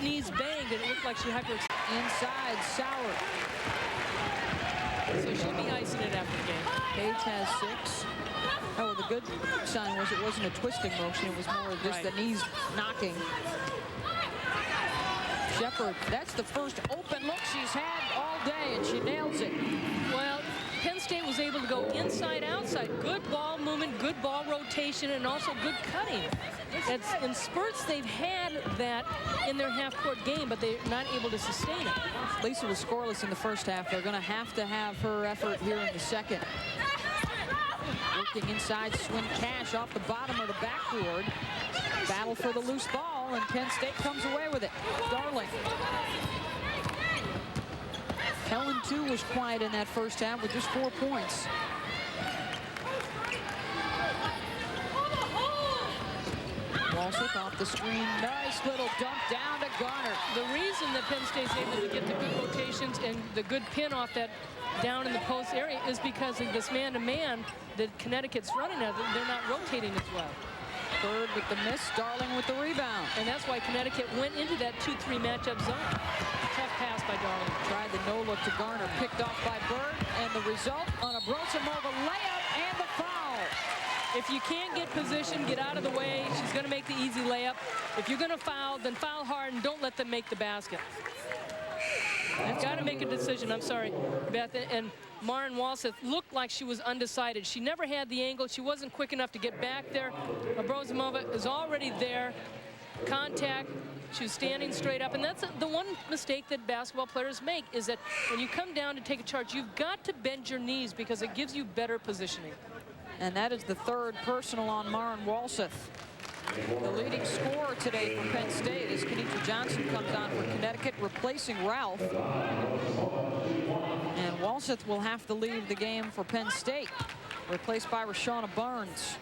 knees banged, and it looked like she hyperextended. Inside, Sauer. So she'll be icing it after the game. Page has 6. Oh, the good sign was it wasn't a twisting motion. It was more just the knees knocking. Shepard, that's the first open look she's had all day, and she nails it. Well, Penn State was able to go inside, outside. Good ball movement, good ball rotation, and also good cutting. In spurts, they've had that in their half-court game, but they're not able to sustain it. Lisa was scoreless in the first half. They're going to have her effort here in the second. Working inside, Swin Cash off the bottom of the backboard. Battle for the loose ball, and Penn State comes away with it. Darling. Helen, too, was quiet in that first half with just 4 points. Walseth off the screen. Nice little dump down to Garner. The reason that Penn State's able to get the good rotations and the good pin off that down in the post area is because of this man-to-man that Connecticut's running at. They're not rotating as well. Bird with the miss, Darling with the rebound. And that's why Connecticut went into that 2-3 matchup zone. Tough pass by Darling. Tried the no-look to Garner, picked off by Bird, and the result on a Brosimova layup and the foul. If you can't get position, get out of the way. She's going to make the easy layup. If you're going to foul, then foul hard and don't let them make the basket. They've got to make a decision. I'm sorry, Beth. And Maren Walseth looked like she was undecided. She never had the angle. She wasn't quick enough to get back there. Brosimova is already there. Contact. She was standing straight up. And that's the one mistake that basketball players make, is that when you come down to take a charge, you've got to bend your knees because it gives you better positioning. And that is the third personal on Maren Walseth. The leading scorer today for Penn State as Kenitra Johnson comes on for Connecticut, replacing Ralph. And Walseth will have to leave the game for Penn State, replaced by Rashawna Barnes.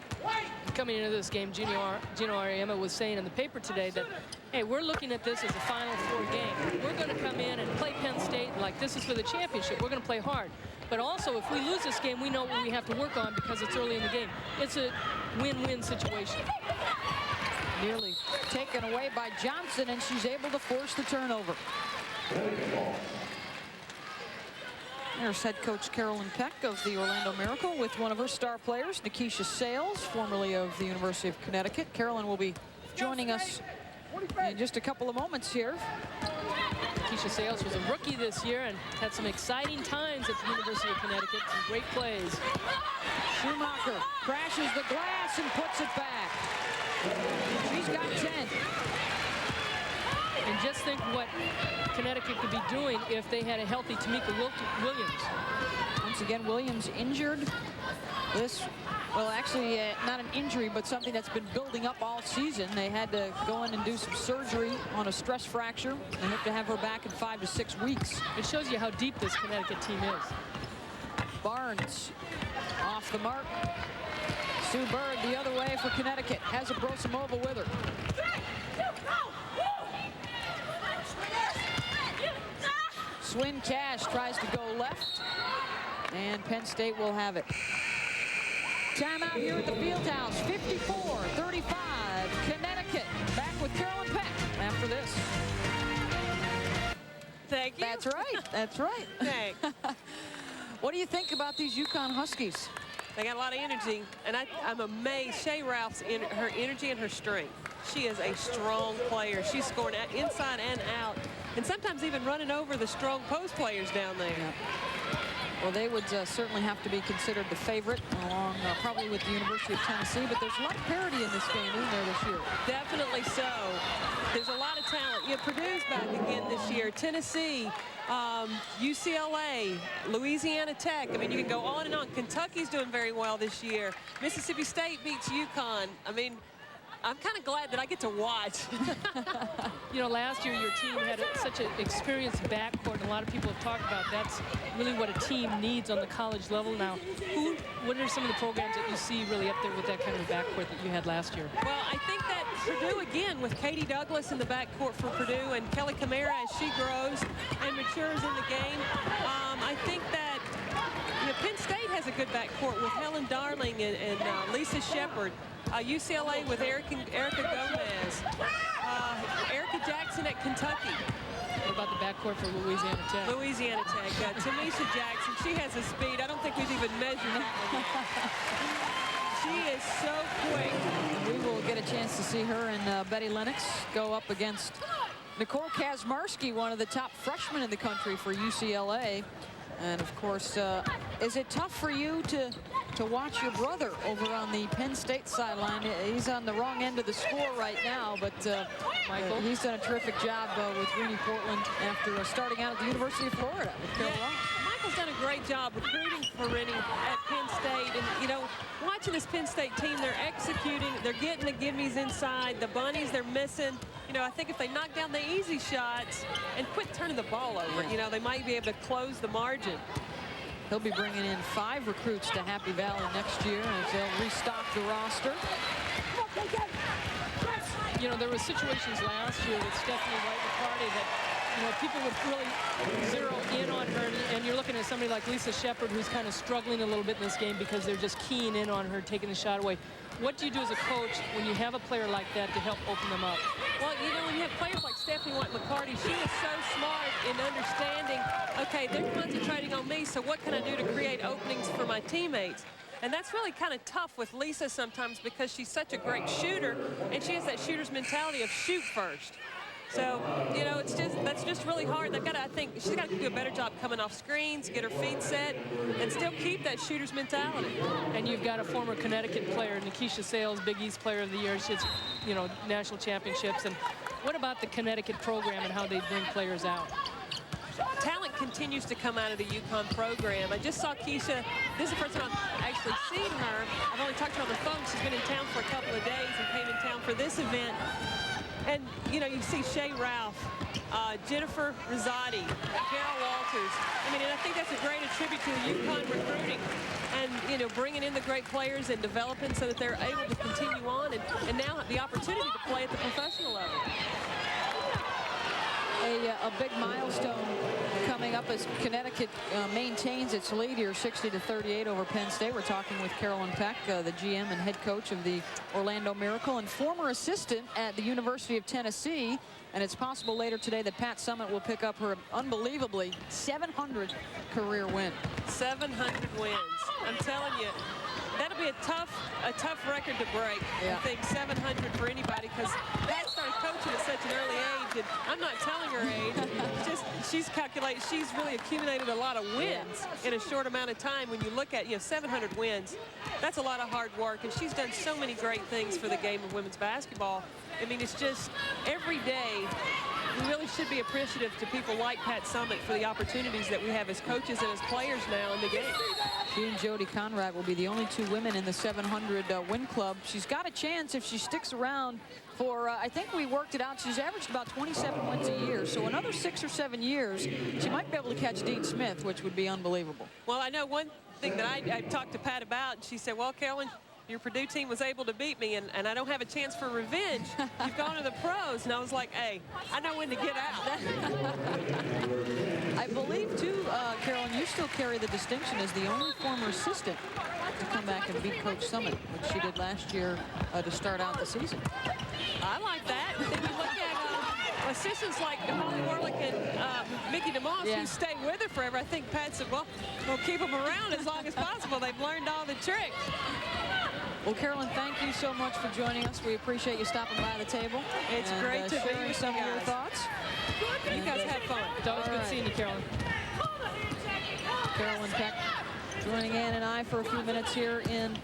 Coming into this game, Gino Ariema was saying in the paper today that, hey, we're looking at this as a Final Four game. We're going to come in and play Penn State like this is for the championship. We're going to play hard. But also, if we lose this game, we know what we have to work on because it's early in the game. It's a win-win situation. Nearly taken away by Johnson, and she's able to force the turnover. There's head coach Carolyn Peck of the Orlando Miracle with one of her star players, Nikisha Sales, formerly of the University of Connecticut. Carolyn will be joining us in just a couple of moments here. Keisha Sales was a rookie this year and had some exciting times at the University of Connecticut. Some great plays. Schumacher crashes the glass and puts it back. She's got 10. And just think what Connecticut could be doing if they had a healthy Tamika Williams. Once again, Williams injured. This, well, actually not an injury, but something that's been building up all season. They had to go in and do some surgery on a stress fracture. They hope to have her back in 5 to 6 weeks. It shows you how deep this Connecticut team is. Barnes off the mark. Sue Bird the other way for Connecticut. Has a Brosimova with her. Swin Cash tries to go left, and Penn State will have it. Timeout here at the Fieldhouse. 54-35, Connecticut. Back with Carolyn Peck after this. Thank you. That's right. That's right. Thanks. What do you think about these UConn Huskies? They got a lot of energy, and I'm amazed. Shea Ralph's her energy and her strength. She is a strong player. She's scoring inside and out, and sometimes even running over the strong post players down there. Yeah. Well, they would certainly have to be considered the favorite, along probably with the University of Tennessee. But there's a lot of parity in this game, isn't there, this year? Definitely so. There's a lot of talent. Yeah, Purdue's back again this year. Tennessee, UCLA, Louisiana Tech. I mean, you can go on and on. Kentucky's doing very well this year. Mississippi State beats UConn. I mean, I'm kind of glad that I get to watch. You know, last year your team had such an experienced backcourt, and a lot of people have talked about that's really what a team needs on the college level now. What are some of the programs that you see really up there with that kind of a backcourt that you had last year? Well, I think that Purdue, again, with Katie Douglas in the backcourt for Purdue and Kelly Camara as she grows and matures in the game, I think that Penn State has a good backcourt with Helen Darling and Lisa Shepard. UCLA with Erica Gomez. Erica Tamika Jackson at Kentucky. What about the backcourt for Louisiana Tech? Louisiana Tech. Tamika Jackson, she has a speed. I don't think we've even measured that one yet. She is so quick. We will get a chance to see her and Betty Lennox go up against Nicole Kazmarski, one of the top freshmen in the country for UCLA. And of course, is it tough for you to watch your brother over on the Penn State sideline? He's on the wrong end of the score right now, but Michael, he's done a terrific job with Rennie Portland after starting out at the University of Florida with Carol Ross. Michael's done a great job recruiting for Rennie at Penn State. And, you know, watching this Penn State team, they're executing. They're getting the gimmies inside. The bunnies they're missing. You know, I think if they knock down the easy shots and quit turning the ball over, you know, they might be able to close the margin. He'll be bringing in 5 recruits to Happy Valley next year as they'll restock the roster. You know, there were situations last year with Stephanie White-McCarty that, you know, people would really zero in on her. And you're looking at somebody like Lisa Shepard, who's kind of struggling a little bit in this game because they're just keying in on her, taking the shot away. What do you do as a coach when you have a player like that to help open them up? Well, you know, when you have players like Stephanie White-McCarty, she is so smart in understanding, okay, they're concentrating on me, so what can I do to create openings for my teammates? And that's really kind of tough with Lisa sometimes because she's such a great shooter, and she has that shooter's mentality of shoot first. So, you know, that's just really hard. They've got to, I think, she's got to do a better job coming off screens, get her feet set, and still keep that shooter's mentality. And you've got a former Connecticut player, Nikisha Sales, Big East Player of the Year. She's, you know, national championships. And what about the Connecticut program and how they bring players out? Talent continues to come out of the UConn program. I just saw Keisha. This is the first time I've actually seen her. I've only talked to her on the phone. She's been in town for a couple of days and came in town for this event. And, you know, you see Shay Ralph, Jennifer Rosati, Carol Walters. I mean, and I think that's a great attribute to the UConn recruiting and, you know, bringing in the great players and developing so that they're able to continue on and now have the opportunity to play at the professional level. A big milestone coming up as Connecticut maintains its lead here, 60-38 over Penn State. We're talking with Carolyn Peck, the GM and head coach of the Orlando Miracle and former assistant at the University of Tennessee. And it's possible later today that Pat Summitt will pick up her unbelievably 700 career win. 700 wins. I'm telling you. That'll be a tough record to break. Yeah. I think 700 for anybody because Pat started coaching at such an early age, and I'm not telling her age. Just she's calculated. She's really accumulated a lot of wins in a short amount of time. When you look at 700 wins, that's a lot of hard work, and she's done so many great things for the game of women's basketball. I mean, it's just every day. We really should be appreciative to people like Pat Summitt for the opportunities that we have as coaches and as players now in the game. She and Jody Conrad will be the only 2 women in the 700 win club. She's got a chance if she sticks around for, I think we worked it out, she's averaged about 27 wins a year. So another 6 or 7 years, she might be able to catch Dean Smith, which would be unbelievable. Well, I know one thing that I talked to Pat about, and she said, well, Carolyn, your Purdue team was able to beat me, and I don't have a chance for revenge. You've gone to the pros. And I was like, hey, I know when to get out. I believe, too, Carolyn, you still carry the distinction as the only former assistant to come back and beat Coach Summitt, which she did last year to start out the season. I like that. Then you look at assistants like Holly Warlick and Mickey DeMoss who stay with her forever. I think Pat said, well, we'll keep them around as long as possible. They've learned all the tricks. Well, Carolyn, thank you so much for joining us. We appreciate you stopping by the table. It's great to be sharing with some you of your guys. thoughts. You guys have fun. It's always good seeing you, Carolyn. Carolyn Peck joining Ann and I for a few minutes here in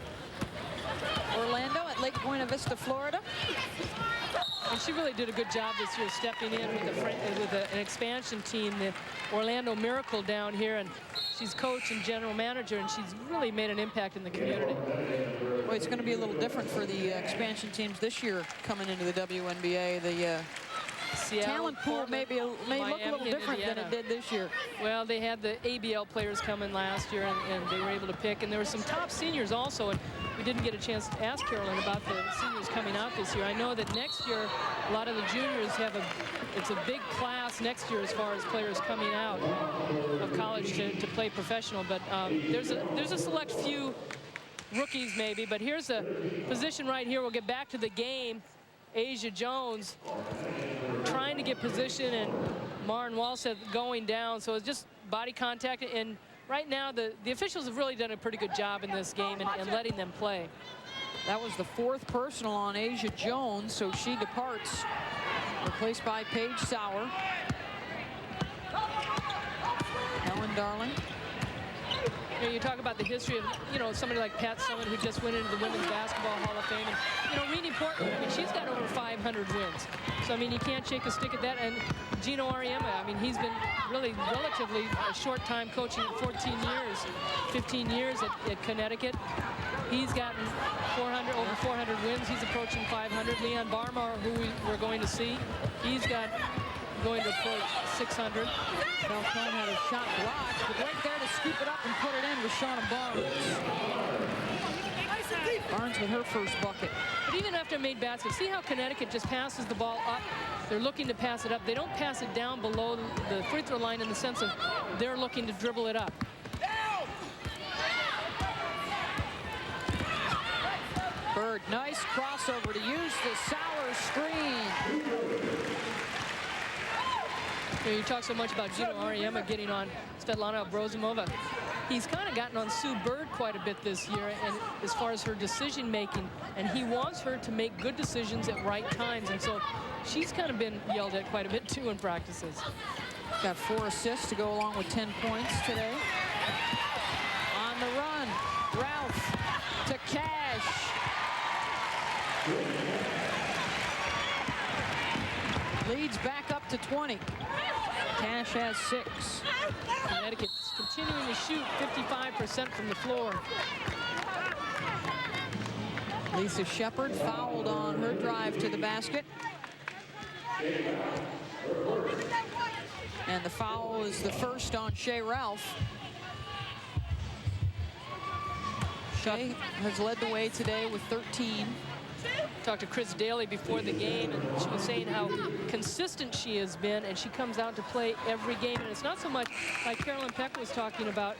Orlando at Lake Buena Vista, Florida. And she really did a good job this year stepping in with an expansion team, the Orlando Miracle down here. And she's coach and general manager, and she's really made an impact in the community. Well, it's going to be a little different for the expansion teams this year coming into the WNBA. The Seattle, talent pool may look a little different than it did this year. Well, they had the ABL players come in last year, and they were able to pick. And there were some top seniors also, and we didn't get a chance to ask Carolyn about the seniors coming out this year. I know that next year, a lot of the juniors have it's a big class next year as far as players coming out of college to play professional. But there's a select few rookies maybe. But here's a position right here. We'll get back to the game. Asia Jones trying to get position, and Maren Walseth going down. So it's just body contact. And right now, the officials have really done a pretty good job in this game and letting them play. That was the 4th personal on Asia Jones, so she departs, replaced by Paige Sauer. Helen Darling. You know, you talk about the history of, you know, somebody like Pat Summitt, who just went into the Women's Basketball Hall of Fame. And, you know, Renee Portman, I mean, she's got over 500 wins. So, I mean, you can't shake a stick at that. And Gino Auriemma, I mean, he's been really relatively a short time coaching, 14 years, 15 years at Connecticut. He's gotten over 400 wins. He's approaching 500. Leon Barmar, who we're going to see, he's going to approach 600. Falcone had a shot blocked, but right there to scoop it up and put it in was Shauna Barnes. Barnes with her first bucket. But even after made baskets, see how Connecticut just passes the ball up? They're looking to pass it up. They don't pass it down below the free throw line in the sense of they're looking to dribble it up. Bird, nice crossover to use the Sauer screen. You know, you talk so much about Gino Auriemma getting on Svetlana Brozimova. He's kind of gotten on Sue Bird quite a bit this year, and as far as her decision making, and he wants her to make good decisions at right times, and so she's kind of been yelled at quite a bit too in practices. Got 4 assists to go along with 10 points today. On the run, Ralph to Cash. Leads back up to 20. Cash has 6. Connecticut's continuing to shoot 55% from the floor. Lisa Shepard fouled on her drive to the basket. And the foul is the first on Shea Ralph. Shea has led the way today with 13. Talked to Chris Daly before the game, and she was saying how consistent she has been, and she comes out to play every game. And it's not so much like Carolyn Peck was talking about.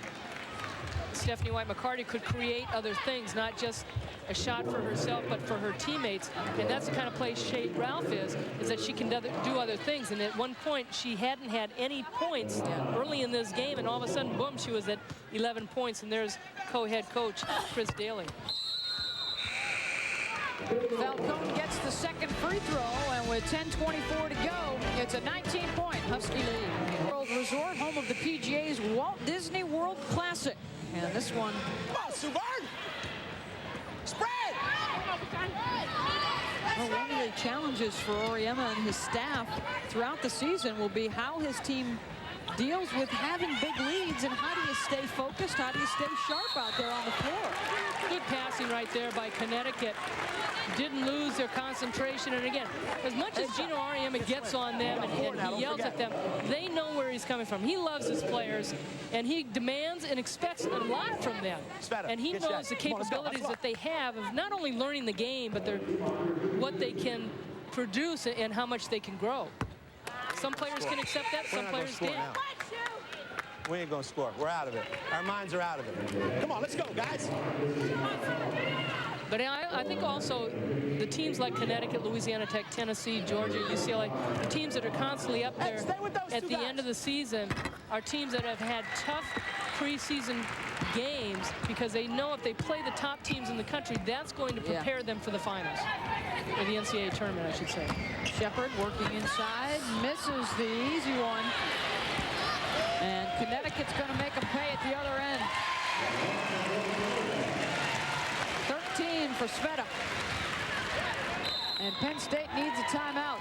Stephanie White-McCarty could create other things, not just a shot for herself, but for her teammates. And that's the kind of play Shea Ralph is that she can do other things. And at one point, she hadn't had any points early in this game, and all of a sudden, boom, she was at 11 points. And there's co-head coach Chris Daly. Falcone gets the second free throw, and with 10:24 to go, it's a 19-point Husky lead. World Resort, home of the PGA's Walt Disney World Classic. And this one... Come on, Sue Bird! Spread! Well, one of the challenges for Auriemma and his staff throughout the season will be how his team deals with having big leads, and how do you stay focused, how do you stay sharp out there on the floor. Good passing right there by Connecticut. Didn't lose their concentration. And again, as much as Gino Auriemma gets on them and he yells at them, they know where he's coming from. He loves his players, and he demands and expects a lot from them. And he knows the capabilities that they have of not only learning the game, but what they can produce and how much they can grow. Some players can accept that, some players can't. We ain't gonna score. We're out of it. Our minds are out of it. Come on, let's go, guys. But I think also the teams like Connecticut, Louisiana Tech, Tennessee, Georgia, UCLA, the teams that are constantly up there at the end of the season are teams that have had tough preseason games, because they know if they play the top teams in the country, that's going to prepare them for the finals, or the NCAA tournament, I should say. Shepard working inside, misses the easy one. And Connecticut's going to make them pay at the other end. 13 for Sveta. And Penn State needs a timeout.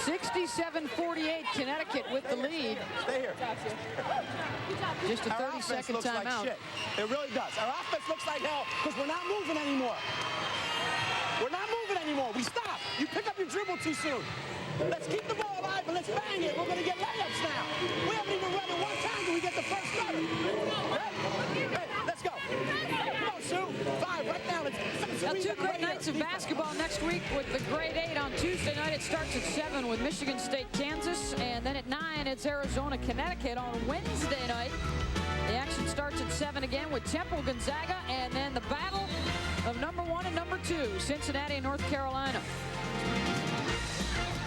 67-48, Connecticut with the lead. Stay here. Just a 30-second timeout. Like shit. It really does. Our offense looks like hell because we're not moving anymore. We're not moving anymore. We stop. You pick up your dribble too soon. Let's keep the ball alive and let's bang it. We're going to get layups now. We haven't even run it one time till we get the first cutter. Hey, let's go. Come on, Sue. 5 right now. Now, 2 great nights of basketball next week with the grade 8 on Tuesday night. It starts at 7 with Michigan State, Kansas, and then at 9 it's Arizona, Connecticut. On Wednesday night, the action starts at 7 again with Temple, Gonzaga, and then the battle of number 1 and number 2, Cincinnati and North Carolina.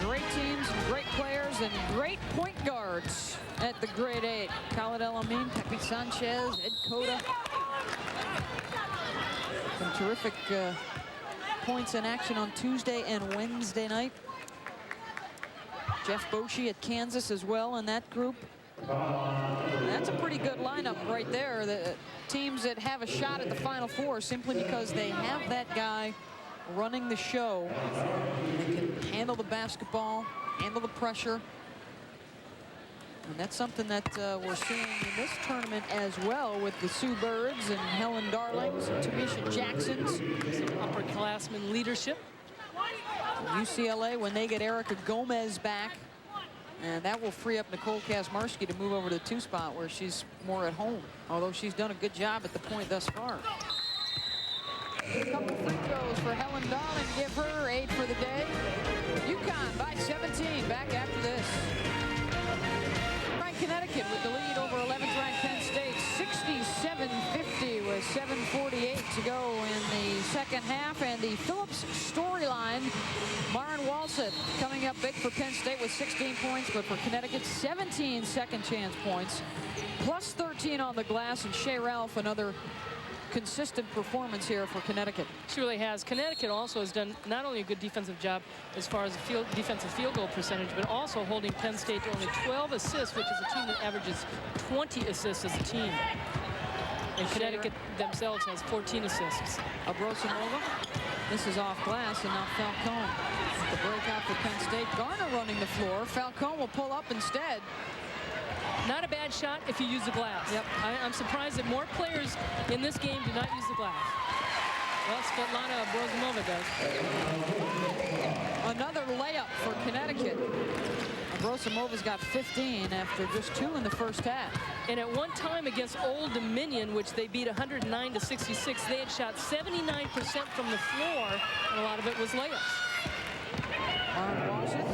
Great teams, and great players, and great point guards at the grade 8. Khalid El-Amin, Pepe Sanchez, Ed Cota. Some terrific points in action on Tuesday and Wednesday night. Jeff Boschee at Kansas as well in that group. That's a pretty good lineup right there. The teams that have a shot at the Final Four simply because they have that guy running the show. They can handle the basketball, handle the pressure. And that's something that we're seeing in this tournament as well with the Sue Birds and Helen Darlings and Tamisha Jacksons. Some upperclassmen leadership. UCLA, when they get Erica Gomez back, and that will free up Nicole Kazmarski to move over to the 2 spot where she's more at home, although she's done a good job at the point thus far. A couple free throws for Helen Darling to give her 8 for the day. UConn by 17. Back after this. Right, Connecticut with the lead over 11th ranked Penn State, 67-50 with 7:48 to go in the second half. And the Phillips storyline, Maren Walseth coming up big for Penn State with 16 points, but for Connecticut, 17 second chance points, plus 13 on the glass. And Shea Ralph, another consistent performance here for Connecticut. She really has. Connecticut also has done not only a good defensive job as far as the defensive field goal percentage, but also holding Penn State to only 12 assists, which is a team that averages 20 assists as a team. And Connecticut themselves has 14 assists. Abrosimova. This is off glass, and now Falcone. The breakout for Penn State. Garner running the floor. Falcone will pull up instead. Not a bad shot if you use the glass. Yep. I'm surprised that more players in this game do not use the glass. Well, Svetlana Abrosimova does. Another layup for Connecticut. Abrosimova's got 15 after just 2 in the first half. And at one time against Old Dominion, which they beat 109-66, they had shot 79% from the floor, and a lot of it was layups. Maren Walseth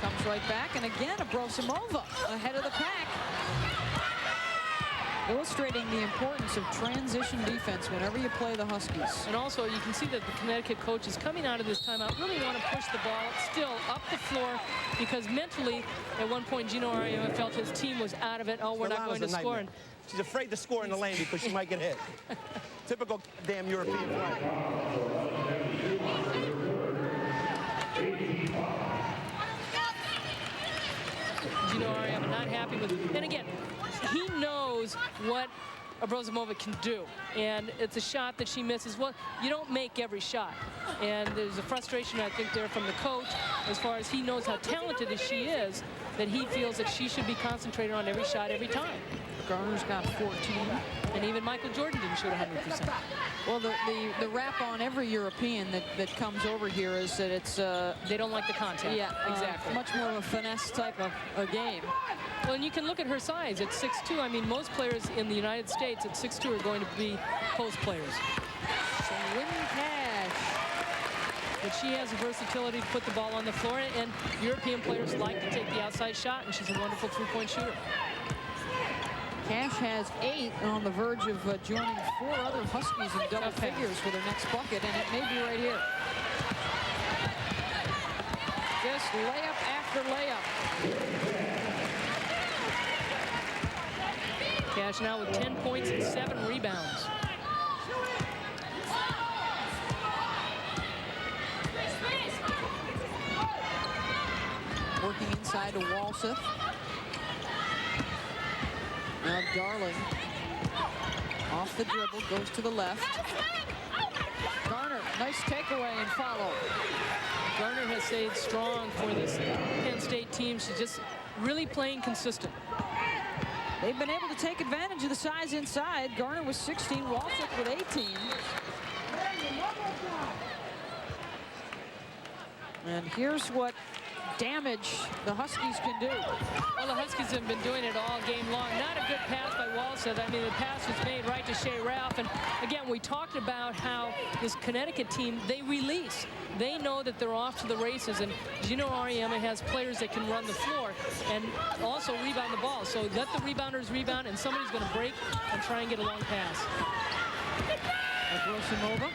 comes right back, and again, Abrosimova ahead of the pack. Illustrating the importance of transition defense whenever you play the Huskies. And also, you can see that the Connecticut coaches coming out of this timeout really want to push the ball still up the floor, because mentally, at one point, Gino Auriemma felt his team was out of it. Oh, we're not going to score. And she's afraid to score in the lane because she might get hit. Typical damn European play. Gino Auriemma not happy with it. And again, he knows what Abrosimova can do, and it's a shot that she misses. Well, you don't make every shot, and there's a frustration, I think, there from the coach as far as he knows how talented as she is, that he feels that she should be concentrated on every shot every time. Garner's got 14. And even Michael Jordan didn't shoot 100%. Well, the rap on every European that comes over here is that it's they don't like the contact. Yeah, exactly. Much more of a finesse type of a game. Well, and you can look at her size at 6'2". I mean, most players in the United States at 6'2" are going to be post players. So Win Cash. But she has the versatility to put the ball on the floor, and European players like to take the outside shot, and she's a wonderful three-point shooter. Cash has 8 on the verge of joining 4 other Huskies in double figures for their next bucket, and it may be right here. Just layup after layup. Cash now with 10 points and 7 rebounds. Working inside to Walseth. Now Darling off the dribble, goes to the left. Garner, nice takeaway and follow. Garner has stayed strong for this Penn State team. She's just really playing consistent. They've been able to take advantage of the size inside. Garner with 16, Walseth with 18. And here's what damage the Huskies can do. Well, the Huskies have been doing it all game long. Not a good pass by Walseth. I mean, the pass was made right to Shea Ralph. And again, we talked about how this Connecticut team, they release. They know that they're off to the races, and Gino Auriemma has players that can run the floor and also rebound the ball. So let the rebounders rebound, and somebody's going to break and try and get a long pass. Abrosimova.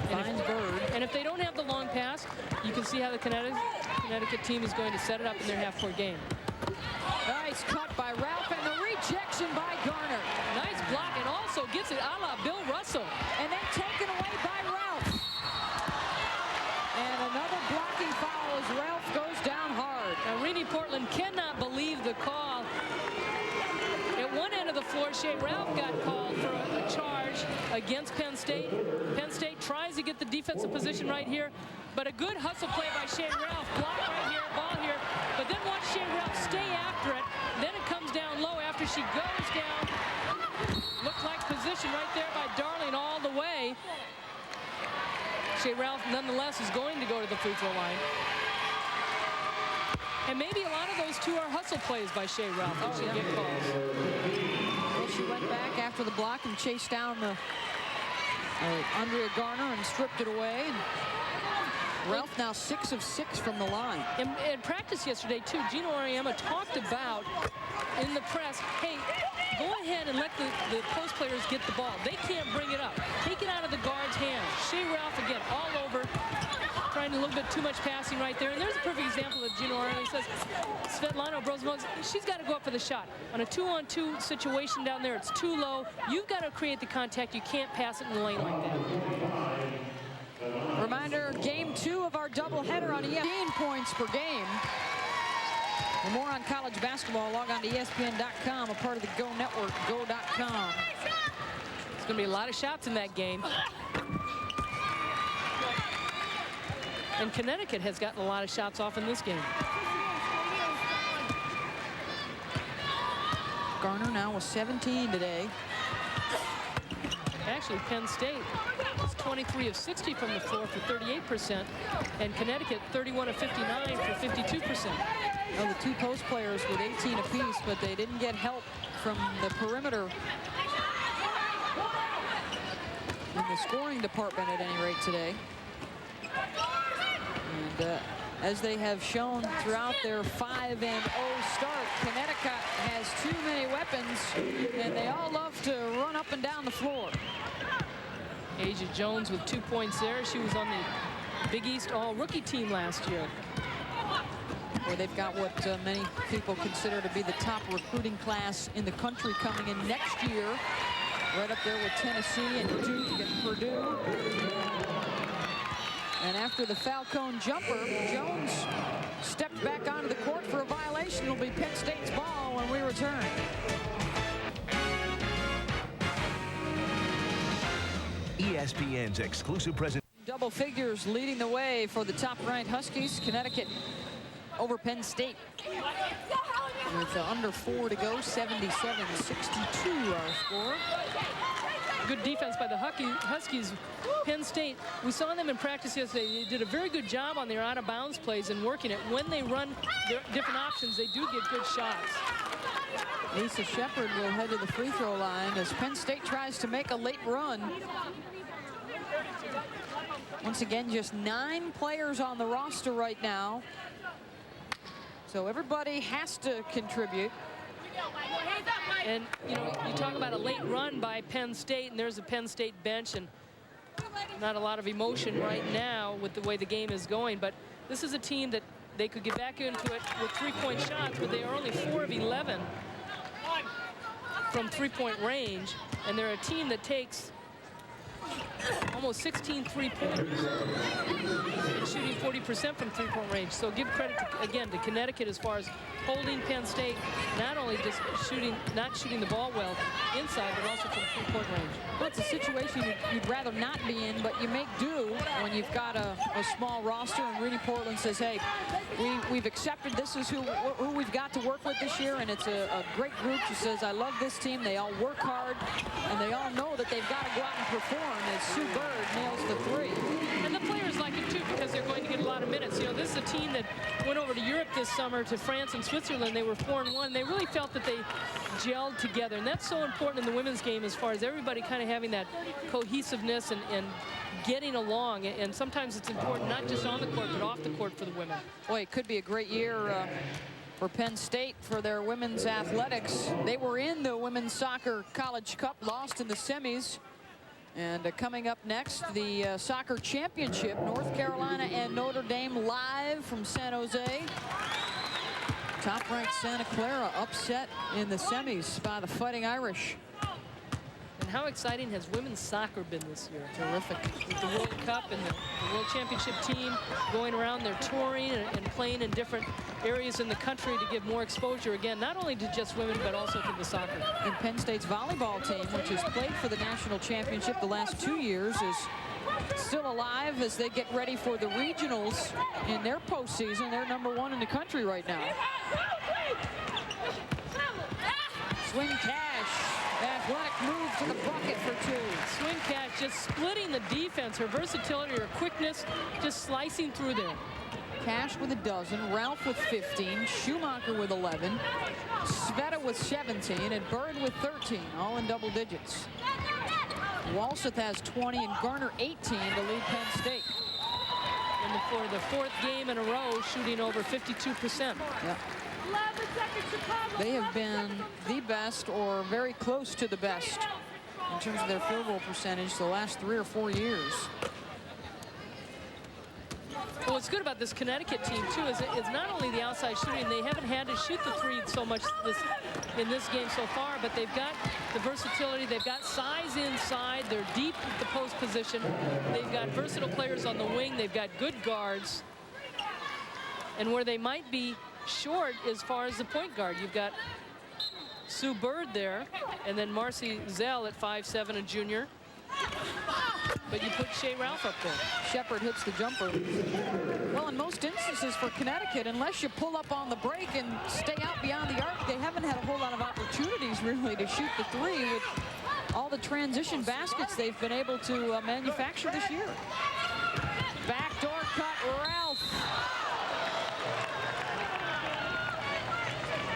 Finds Bird. And if they don't have the long pass, you can see how the Connecticut team is going to set it up in their half-court game. Nice cut by Ralph and the rejection by Garner. Nice block, and also gets it a la Bill Russell. And then taken away by Ralph. And another blocking foul as Ralph goes down hard. Now, Renee Portland cannot believe the call. At one end of the floor, Shea Ralph got called for a charge against Penn State. Penn State tries to get the defensive position right here, but a good hustle play by Shea Ralph. Block right here, ball here, but then watch Shea Ralph stay after it. Then it comes down low after she goes down. Looked like position right there by Darling all the way. Shea Ralph, nonetheless, is going to go to the free throw line. And maybe a lot of those two are hustle plays by Shea Ralph when she get calls. Well, she went back after the block and chased down the Andrea Garner and stripped it away. And Ralph now 6 of 6 from the line. In practice yesterday, too, Gino Auriemma talked about in the press, hey, go ahead and let the post players get the ball. They can't bring it up. Take it out of the guard's hands. Shea Ralph, again, all over, trying a little bit too much passing right there. And there's a perfect example of Gino Auriemma. He says, Svetlana Brozovich, she's got to go up for the shot. On a 2-on-2 situation down there, it's too low. You've got to create the contact. You can't pass it in the lane like that. Reminder, game 2 of our doubleheader on ESPN. 15 points per game. For more on college basketball, log on to ESPN.com, a part of the Go Network, go.com. There's going to be a lot of shots in that game. And Connecticut has gotten a lot of shots off in this game. Garner now with 17 today. Actually, Penn State is 23 of 60 from the floor for 38%, and Connecticut 31 of 59 for 52%. Well, the two post players with 18 apiece, but they didn't get help from the perimeter in the scoring department at any rate today. And as they have shown throughout their 5-0 start, Connecticut has too many weapons, and they all love to run up and down the floor. Asia Jones with 2 points there. She was on the Big East All-Rookie team last year. Where they've got what many people consider to be the top recruiting class in the country coming in next year. Right up there with Tennessee and Duke and Purdue. And after the Falcone jumper, Jones stepped back onto the court for a violation. It'll be Penn State's ball when we return. ESPN's exclusive presentation. Double figures leading the way for the top-ranked Huskies. Connecticut over Penn State. With under 4 to go, 77-62 our score. Good defense by the Huskies. Penn State, we saw them in practice yesterday. They did a very good job on their out-of-bounds plays and working it. When they run their different options, they do get good shots. Lisa Shepard will head to the free throw line as Penn State tries to make a late run. Once again, just 9 players on the roster right now. So everybody has to contribute. And, you know, you talk about a late run by Penn State, and there's a Penn State bench, and not a lot of emotion right now with the way the game is going. But this is a team that they could get back into it with 3-point shots, but they are only 4 of 11 from 3-point range, and they're a team that takes almost 16 3-pointers and shooting 40% from 3-point range. So give credit again to Connecticut as far as holding Penn State, not only just not shooting the ball well inside, but also from 3-point range. Well, it's a situation you'd rather not be in, but you make do when you've got a small roster. And Renee Portland says, hey, we've accepted this is who we've got to work with this year, and it's a great group. She says, I love this team. They all work hard, and they all know that they've got to go out and perform as Sue Bird nails the 3. And the players like it too because they're going to get a lot of minutes. You know, this is a team that went over to Europe this summer, to France and Switzerland. They were 4-1. They really felt that they gelled together, and that's so important in the women's game as far as everybody kind of having that cohesiveness and getting along. And sometimes it's important not just on the court but off the court for the women. Boy, it could be a great year for Penn State for their women's athletics. They were in the Women's Soccer College Cup, lost in the semis And coming up next, the soccer championship, North Carolina and Notre Dame live from San Jose. Top-ranked Santa Clara upset in the semis by the Fighting Irish. And how exciting has women's soccer been this year? Terrific. With the World Cup and the World Championship team going around, they're touring and playing in different areas in the country to give more exposure, again, not only to just women, but also to the soccer. And Penn State's volleyball team, which has played for the national championship the last 2 years, is still alive as they get ready for the regionals in their postseason. They're #1 in the country right now. Swing cash. Athletic move to the bucket for 2. Swing catch, just splitting the defense. Her versatility, her quickness, just slicing through there. Cash with 12, Ralph with 15, Schumacher with 11, Sveta with 17, and Bird with 13, all in double digits. Walseth has 20 and Garner 18 to lead Penn State. And for the 4th game in a row, shooting over 52%. Yeah. They have been the best or very close to the best in terms of their field goal percentage the last 3 or 4 years. Well, what's good about this Connecticut team, too, is not only the outside shooting. They haven't had to shoot the 3 so much in this game so far, but they've got the versatility. They've got size inside. They're deep at the post position. They've got versatile players on the wing. They've got good guards. And where they might be short as far as the point guard, you've got Sue Bird there, and then Marcy Zell at 5'7", a junior. But you put Shea Ralph up there. Shepard hits the jumper. Well, in most instances for Connecticut, unless you pull up on the break and stay out beyond the arc, they haven't had a whole lot of opportunities really to shoot the 3 with all the transition baskets they've been able to manufacture this year. Backdoor cut, Ralph.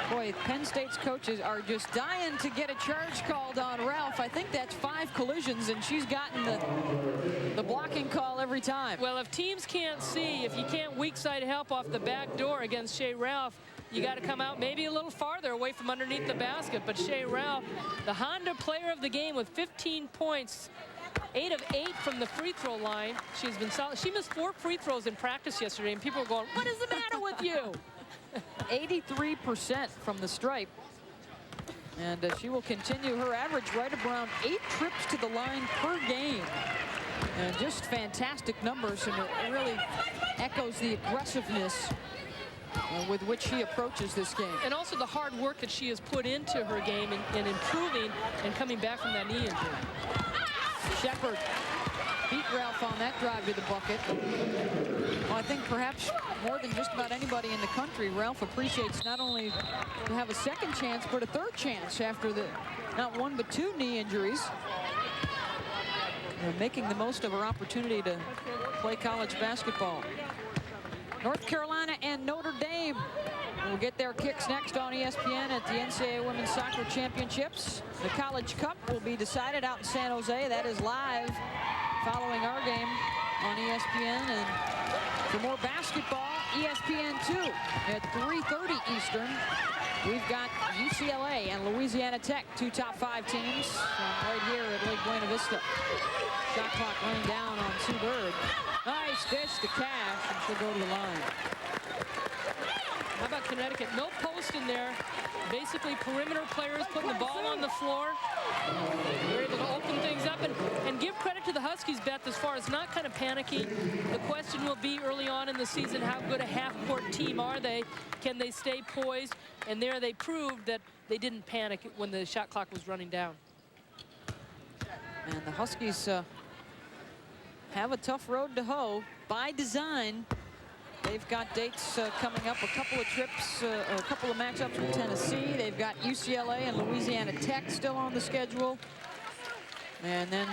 Boy, Penn State's coaches are just dying to get a charge called on Ralph. I think that's 5 collisions, and she's gotten the blocking call every time. Well, if teams can't see, if you can't weak side help off the back door against Shea Ralph, you got to come out maybe a little farther away from underneath the basket. But Shea Ralph, the Honda player of the game with 15 points, 8 of 8 from the free throw line. She's been solid. She missed 4 free throws in practice yesterday, and people are going, what is the matter with you? 83% from the stripe. And she will continue her average right around 8 trips to the line per game. And just fantastic numbers, and it really echoes the aggressiveness with which she approaches this game. And also the hard work that she has put into her game and improving and coming back from that knee injury. Shepard beat Ralph on that drive to the bucket. Well, I think perhaps more than just about anybody in the country, Ralph appreciates not only to have a second chance, but a third chance after the not 1 but 2 knee injuries. Making the most of her opportunity to play college basketball. North Carolina and Notre Dame will get their kicks next on ESPN at the NCAA Women's Soccer Championships. The College Cup will be decided out in San Jose. That is live following our game on ESPN. And for more basketball, ESPN2 at 3:30 Eastern. We've got UCLA and Louisiana Tech, 2 top 5 teams right here at Lake Buena Vista. Shot clock running down on Sue Bird. Nice dish to Cash, and she'll go to the line. How about Connecticut? No post in there. Basically perimeter players putting the ball on the floor. They're able to open things up and give credit to the Huskies, Beth, as far as not kind of panicking. The question will be early on in the season, how good a half-court team are they? Can they stay poised? And there they proved that they didn't panic when the shot clock was running down. And the Huskies have a tough road to hoe by design. They've got dates coming up, a couple of trips, or a couple of matchups with Tennessee. They've got UCLA and Louisiana Tech still on the schedule. And then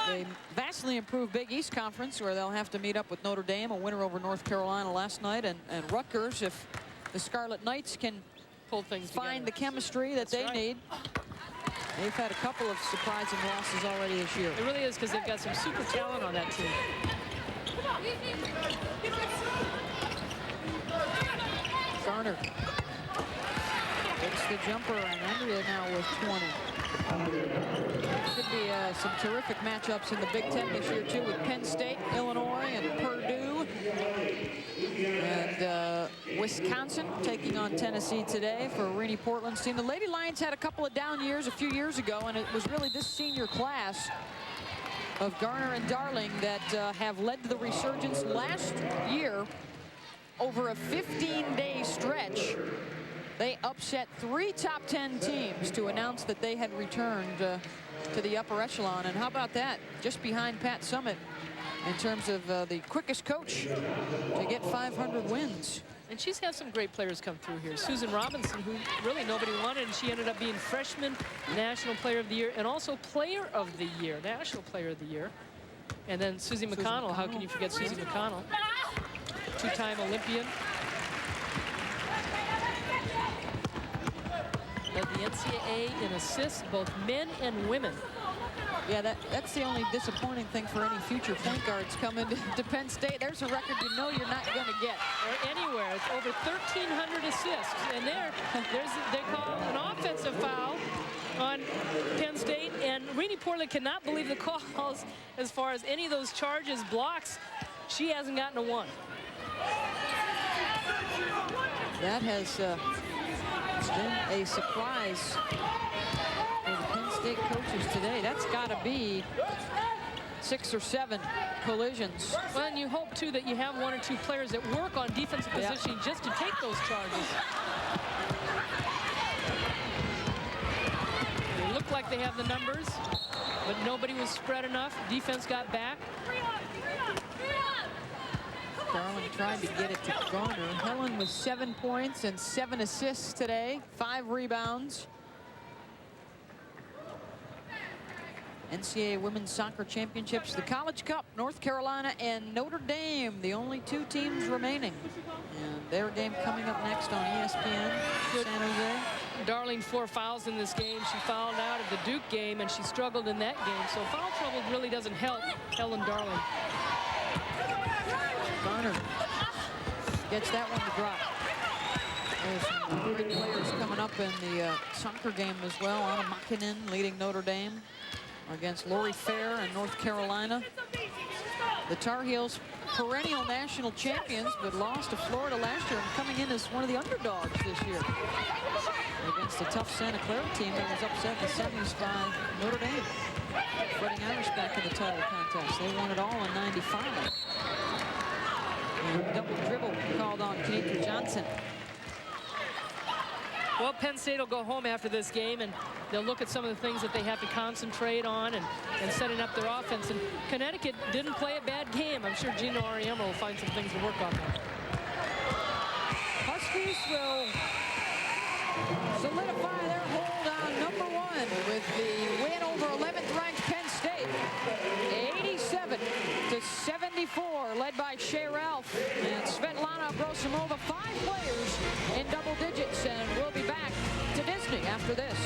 they vastly improved Big East Conference, where they'll have to meet up with Notre Dame, a winner over North Carolina last night, and Rutgers, if the Scarlet Knights can pull things find together. the chemistry that they need. They've had a couple of surprising losses already this year. It really is, because they've got some super talent on that team. Garner hits the jumper, and Andrea now with 20. Should be some terrific matchups in the Big Ten this year, too, with Penn State, Illinois, and Purdue. And Wisconsin taking on Tennessee today for Rennie Portland's team. The Lady Lions had a couple of down years a few years ago, and it was really this senior class of Garner and Darling that have led to the resurgence. Last year, over a 15-day stretch, they upset 3 top 10 teams to announce that they had returned to the upper echelon. And how about that? Just behind Pat Summitt in terms of the quickest coach to get 500 wins. And she's had some great players come through here. Susan Robinson, who really nobody wanted, and she ended up being freshman National Player of the Year and also Player of the Year, National Player of the Year. And then Susie McConnell. How can you forget Susie McConnell? Two-time Olympian. Led the NCAA in assists, both men and women. Yeah, that's the only disappointing thing for any future point guards coming to Penn State. There's a record you know you're not going to get. Or anywhere. It's over 1,300 assists. And they call an offensive foul on Penn State. And Rennie Portland cannot believe the calls as far as any of those charges, blocks. She hasn't gotten a one. That has been a surprise for the Penn State coaches today. That's got to be 6 or 7 collisions. Well, and you hope, too, that you have 1 or 2 players that work on defensive positioning just to take those charges. They look like they have the numbers, but nobody was spread enough. Defense got back. Darling tried to get it to Garner. Helen with 7 points and 7 assists today, 5 rebounds. NCAA Women's Soccer Championships, the College Cup, North Carolina and Notre Dame, the only 2 teams remaining. And their game coming up next on ESPN, San Jose. Darling 4 fouls in this game. She fouled out of the Duke game, and she struggled in that game. So foul trouble really doesn't help Helen Darling. Garner gets that one to drop. There's some great players coming up in the soccer game as well. Anna Makinen leading Notre Dame against Lori Fair and North Carolina. The Tar Heels, perennial national champions, but lost to Florida last year and coming in as one of the underdogs this year against a tough Santa Clara team that was upset in the semis by Notre Dame. Fighting Irish back in the title contest. They won it all in '95. Double dribble called on Kenitra Johnson. Well, Penn State will go home after this game, and they'll look at some of the things that they have to concentrate on and setting up their offense. And Connecticut didn't play a bad game. I'm sure Gino Auriemma will find some things to work on there. Huskies will solidify their hold on #1 with the win over 11th-ranked Penn State. 87-74, led by Shea Ralph and Svetlana Brosimova. 5 players in double digits, and we'll be back to Disney after this.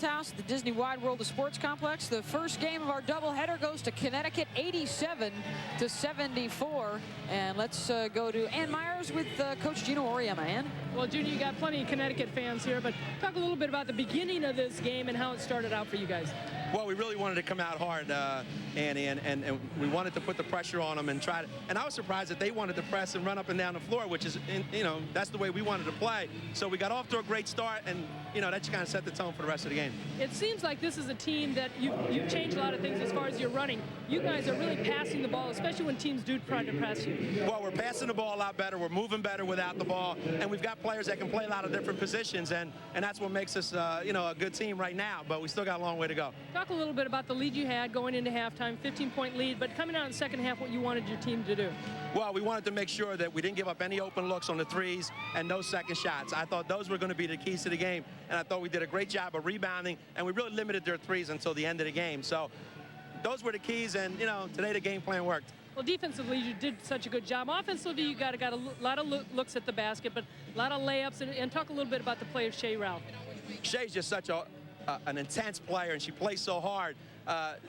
House at the Disney Wide World of Sports Complex. The first game of our doubleheader goes to Connecticut, 87-74. And let's go to Ann Myers with Coach Gino Auriemma. Ann? Well, Gino, you got plenty of Connecticut fans here, but talk a little bit about the beginning of this game and how it started out for you guys. Well, we really wanted to come out hard, Annie, and we wanted to put the pressure on them and try to. And I was surprised that they wanted to press and run up and down the floor, which is, that's the way we wanted to play. So we got off to a great start, and that just kind of set the tone for the rest of the game. It seems like this is a team that you've changed a lot of things as far as your running. You guys are really passing the ball, especially when teams do try to press you. Well, we're passing the ball a lot better. We're moving better without the ball, and we've got players that can play a lot of different positions, and that's what makes us, a good team right now. But we still got a long way to go. Talk a little bit about the lead you had going into halftime, 15-point lead, but coming out in the second half, what you wanted your team to do. Well, we wanted to make sure that we didn't give up any open looks on the threes and no second shots. I thought those were going to be the keys to the game, and I thought we did a great job of rebounding, and we really limited their threes until the end of the game. So those were the keys, and, today the game plan worked. Well, defensively, you did such a good job. Offensively, you got a lot of looks at the basket, but a lot of layups, and talk a little bit about the play of Shea Ralph. Shea's just such an intense player, and she plays so hard.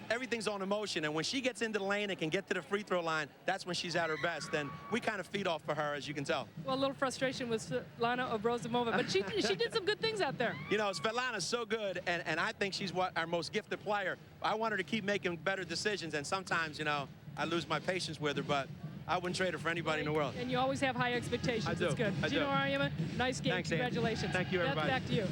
everything's on emotion. And when she gets into the lane and can get to the free throw line, that's when she's at her best. And we kind of feed off for her, as you can tell. Well, a little frustration with Svetlana Obrozimova, but she did some good things out there. You know, Svetlana's so good, and I think she's our most gifted player. I want her to keep making better decisions, and sometimes, you know, I lose my patience with her, but I wouldn't trade her for anybody in the world. And you always have high expectations. I do. That's good. I do. Gino Ariema, nice game. Thanks, Andy. Congratulations. Thank you, everybody. Back to you.